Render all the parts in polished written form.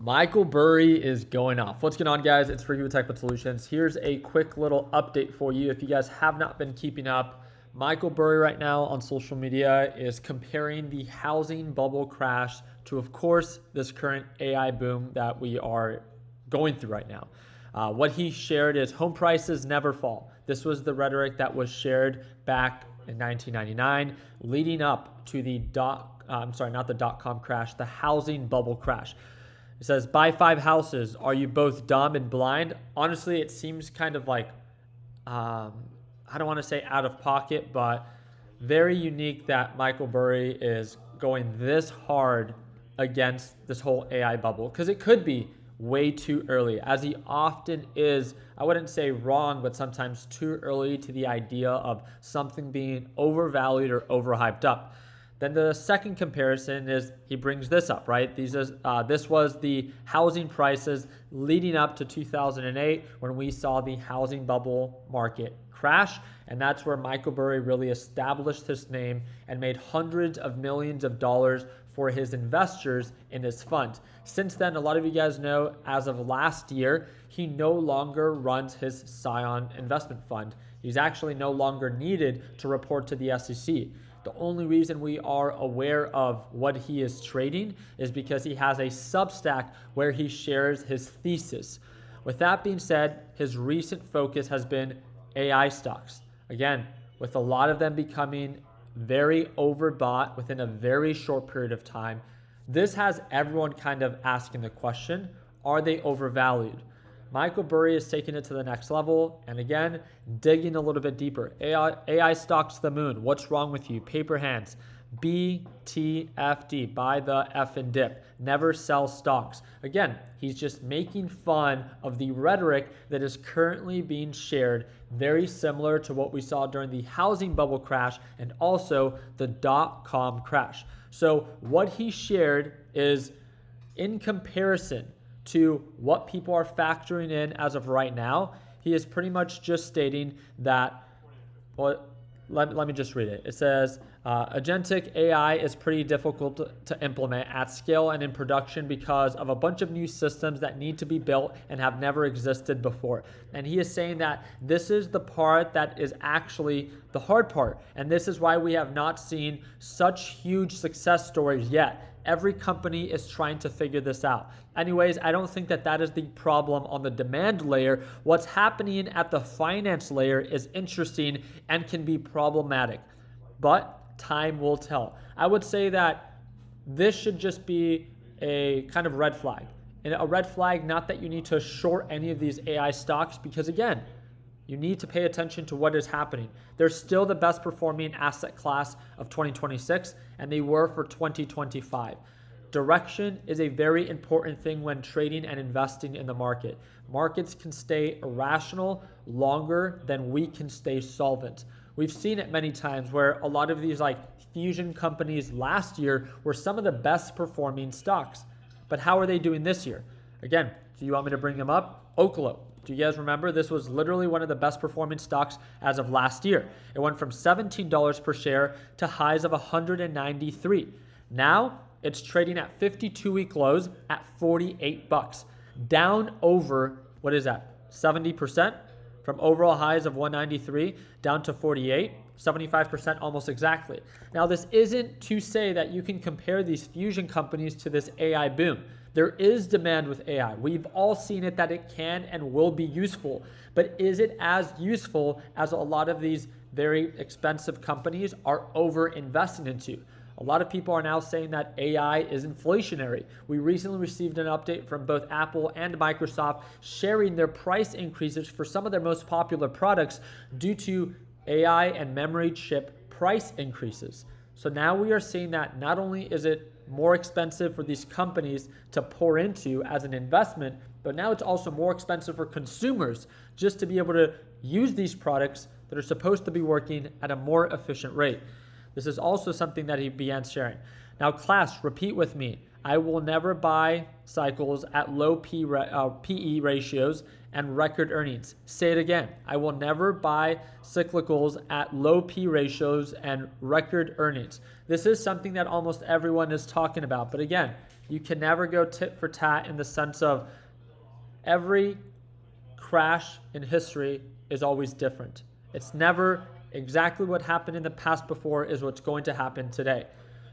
Michael Burry is going off. What's going on, guys? It's Ricky with Technical Solutions. Here's a quick little update for you. If you guys have not been keeping up, Michael Burry right now on social media is comparing the housing bubble crash to, of course, this current AI boom that we are going through right now. What he shared is home prices never fall. This was the rhetoric that was shared back in 1999, leading up to the not the dot-com crash, the housing bubble crash. It says, buy 5 houses. Are you both dumb and blind? Honestly, it seems kind of like, I don't want to say out of pocket, but very unique that Michael Burry is going this hard against this whole AI bubble, because it could be way too early, as he often is. I wouldn't say wrong, but sometimes too early to the idea of something being overvalued or overhyped up. Then the second comparison is he brings this up, right? This was the housing prices leading up to 2008 when we saw the housing bubble market crash. And that's where Michael Burry really established his name and made hundreds of millions of dollars for his investors in his fund. Since then, a lot of you guys know, as of last year, he no longer runs his Scion investment fund. He's actually no longer needed to report to the SEC. The only reason we are aware of what he is trading is because he has a Substack where he shares his thesis. With that being said, his recent focus has been AI stocks. Again, with a lot of them becoming very overbought within a very short period of time, this has everyone kind of asking the question, are they overvalued? Michael Burry is taking it to the next level, and again, digging a little bit deeper. AI stocks to the moon. What's wrong with you? Paper hands. BTFD, buy the F and dip. Never sell stocks. Again, he's just making fun of the rhetoric that is currently being shared, very similar to what we saw during the housing bubble crash and also the dot-com crash. So what he shared is in comparison to what people are factoring in as of right now. He is pretty much just stating that, well, let me just read it. It says, agentic AI is pretty difficult to implement at scale and in production because of a bunch of new systems that need to be built and have never existed before. And he is saying that this is the part that is actually the hard part. And this is why we have not seen such huge success stories yet. Every company is trying to figure this out. Anyways, I don't think that is the problem on the demand layer. What's happening at the finance layer is interesting and can be problematic, but time will tell. I would say that this should just be a kind of red flag. And a red flag, not that you need to short any of these AI stocks, because again, you need to pay attention to what is happening. They're still the best performing asset class of 2026, and they were for 2025. Direction is a very important thing when trading and investing in the market. Markets can stay irrational longer than we can stay solvent. We've seen it many times where a lot of these fusion companies last year were some of the best performing stocks. But how are they doing this year? Again, do you want me to bring them up? Oklo. Do you guys remember? This was literally one of the best performing stocks as of last year. It went from $17 per share to highs of $193. Now it's trading at 52-week lows at $48, down over, what is that, 70%? From overall highs of 193 down to 48, 75% almost exactly. Now, this isn't to say that you can compare these fusion companies to this AI boom. There is demand with AI. We've all seen it that it can and will be useful, but is it as useful as a lot of these very expensive companies are over investing into? A lot of people are now saying that AI is inflationary. We recently received an update from both Apple and Microsoft sharing their price increases for some of their most popular products due to AI and memory chip price increases. So now we are seeing that not only is it more expensive for these companies to pour into as an investment, but now it's also more expensive for consumers just to be able to use these products that are supposed to be working at a more efficient rate. This is also something that he began sharing. Now, class, repeat with me. I will never buy cycles at low PE ratios and record earnings. Say it again. I will never buy cyclicals at low P ratios and record earnings. This is something that almost everyone is talking about. But again, you can never go tit for tat in the sense of every crash in history is always different. It's never exactly what happened in the past before is what's going to happen today.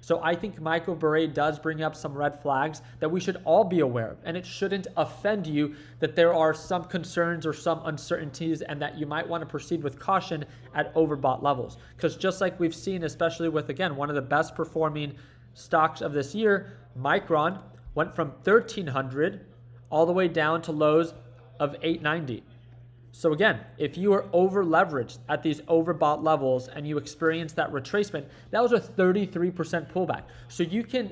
So I think Michael Burry does bring up some red flags that we should all be aware of. And it shouldn't offend you that there are some concerns or some uncertainties and that you might want to proceed with caution at overbought levels. Because just like we've seen, especially with, again, one of the best performing stocks of this year, Micron went from 1,300 all the way down to lows of 890. So again, if you are over leveraged at these overbought levels and you experience that retracement, that was a 33% pullback. So you can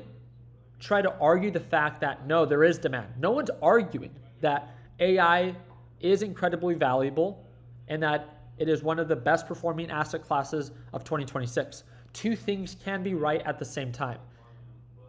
try to argue the fact that no, there is demand. No one's arguing that AI is incredibly valuable and that it is one of the best performing asset classes of 2026. Two things can be right at the same time.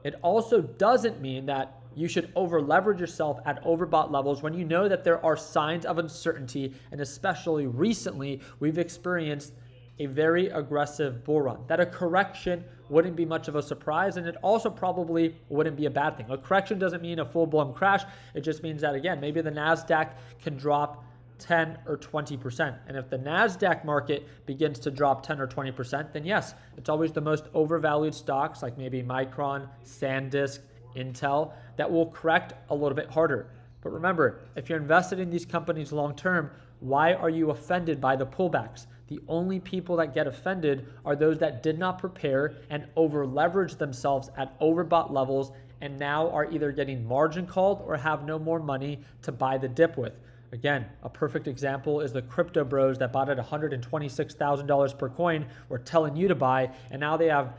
It also doesn't mean that you should over leverage yourself at overbought levels when you know that there are signs of uncertainty, and especially recently, we've experienced a very aggressive bull run. That a correction wouldn't be much of a surprise, and it also probably wouldn't be a bad thing. A correction doesn't mean a full-blown crash. It just means that, again, maybe the NASDAQ can drop 10 or 20%. And if the NASDAQ market begins to drop 10 or 20%, then yes, it's always the most overvalued stocks like maybe Micron, SanDisk, Intel that will correct a little bit harder. But remember, if you're invested in these companies long term, why are you offended by the pullbacks? The only people that get offended are those that did not prepare and over leverage themselves at overbought levels and now are either getting margin called or have no more money to buy the dip with. Again, a perfect example is the crypto bros that bought at $126,000 per coin were telling you to buy, and now they have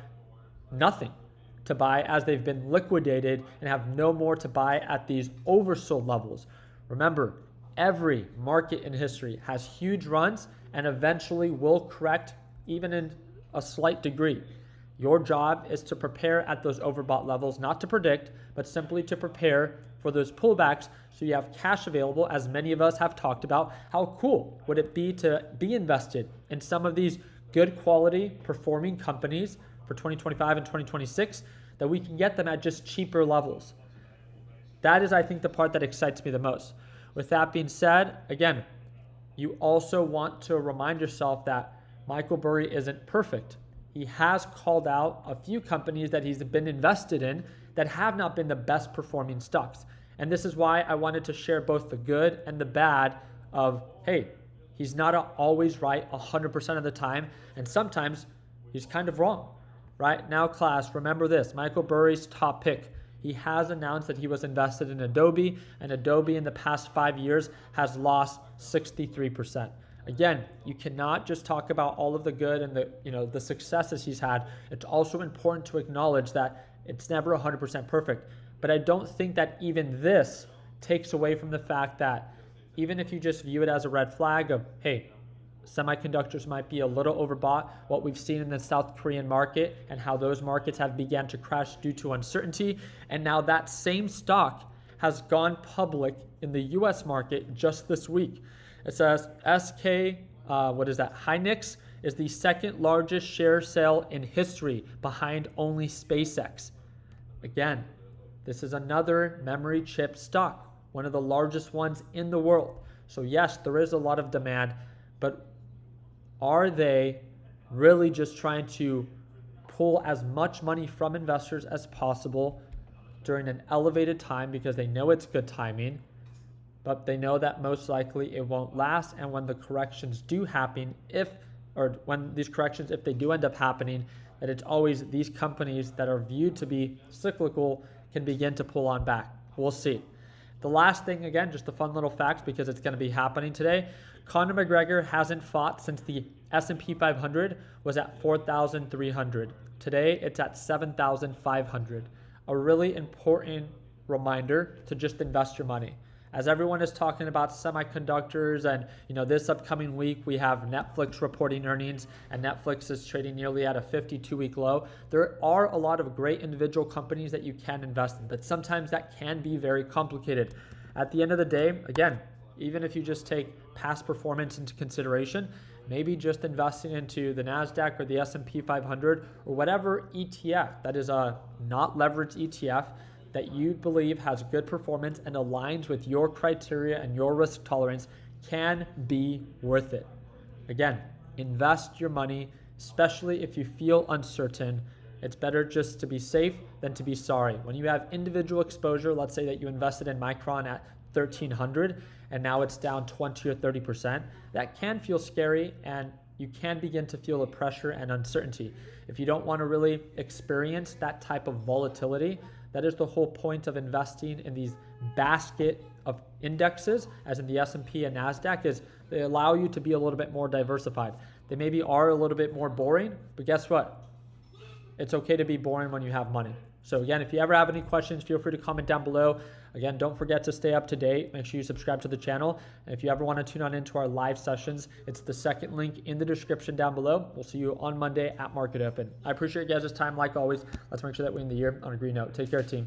nothing to buy as they've been liquidated and have no more to buy at these oversold levels. Remember, every market in history has huge runs and eventually will correct even in a slight degree. Your job is to prepare at those overbought levels, not to predict, but simply to prepare for those pullbacks so you have cash available, as many of us have talked about. How cool would it be to be invested in some of these good quality performing companies for 2025 and 2026 that we can get them at just cheaper levels? That is, I think, the part that excites me the most. With that being said, again, you also want to remind yourself that Michael Burry isn't perfect. He has called out a few companies that he's been invested in that have not been the best performing stocks. And this is why I wanted to share both the good and the bad of, hey, he's not always right 100% of the time, and sometimes he's kind of wrong. Right now, class, remember this, Michael Burry's top pick. He has announced that he was invested in Adobe, and Adobe in the past 5 years has lost 63%. Again, you cannot just talk about all of the good and the successes he's had. It's also important to acknowledge that it's never 100% perfect. But I don't think that even this takes away from the fact that even if you just view it as a red flag of, hey, semiconductors might be a little overbought, what we've seen in the South Korean market and how those markets have began to crash due to uncertainty. And now that same stock has gone public in the US market just this week. It says Hynix is the second largest share sale in history behind only SpaceX. Again, this is another memory chip stock, one of the largest ones in the world. So yes, there is a lot of demand, but are they really just trying to pull as much money from investors as possible during an elevated time because they know it's good timing, but they know that most likely it won't last, and when the corrections do happen, if they do end up happening, that it's always these companies that are viewed to be cyclical can begin to pull on back. We'll see. The last thing, again, just a fun little fact because it's going to be happening today. Conor McGregor hasn't fought since the S&P 500 was at 4,300. Today, it's at 7,500. A really important reminder to just invest your money. As everyone is talking about semiconductors and this upcoming week we have Netflix reporting earnings and Netflix is trading nearly at a 52-week low. There are a lot of great individual companies that you can invest in, but sometimes that can be very complicated. At the end of the day, again, even if you just take past performance into consideration, maybe just investing into the NASDAQ or the S&P 500 or whatever ETF that is a not leveraged ETF that you believe has good performance and aligns with your criteria and your risk tolerance can be worth it. Again, invest your money, especially if you feel uncertain. It's better just to be safe than to be sorry. When you have individual exposure, let's say that you invested in Micron at 1300 and now it's down 20 or 30%, that can feel scary and you can begin to feel the pressure and uncertainty. If you don't want to really experience that type of volatility, that is the whole point of investing in these basket of indexes, as in the S&P and NASDAQ, is they allow you to be a little bit more diversified. They maybe are a little bit more boring, but guess what? It's okay to be boring when you have money. So again, if you ever have any questions, feel free to comment down below. Again, don't forget to stay up to date. Make sure you subscribe to the channel. And if you ever want to tune on into our live sessions, it's the second link in the description down below. We'll see you on Monday at Market Open. I appreciate you guys' time like always. Let's make sure that we end the year on a green note. Take care, team.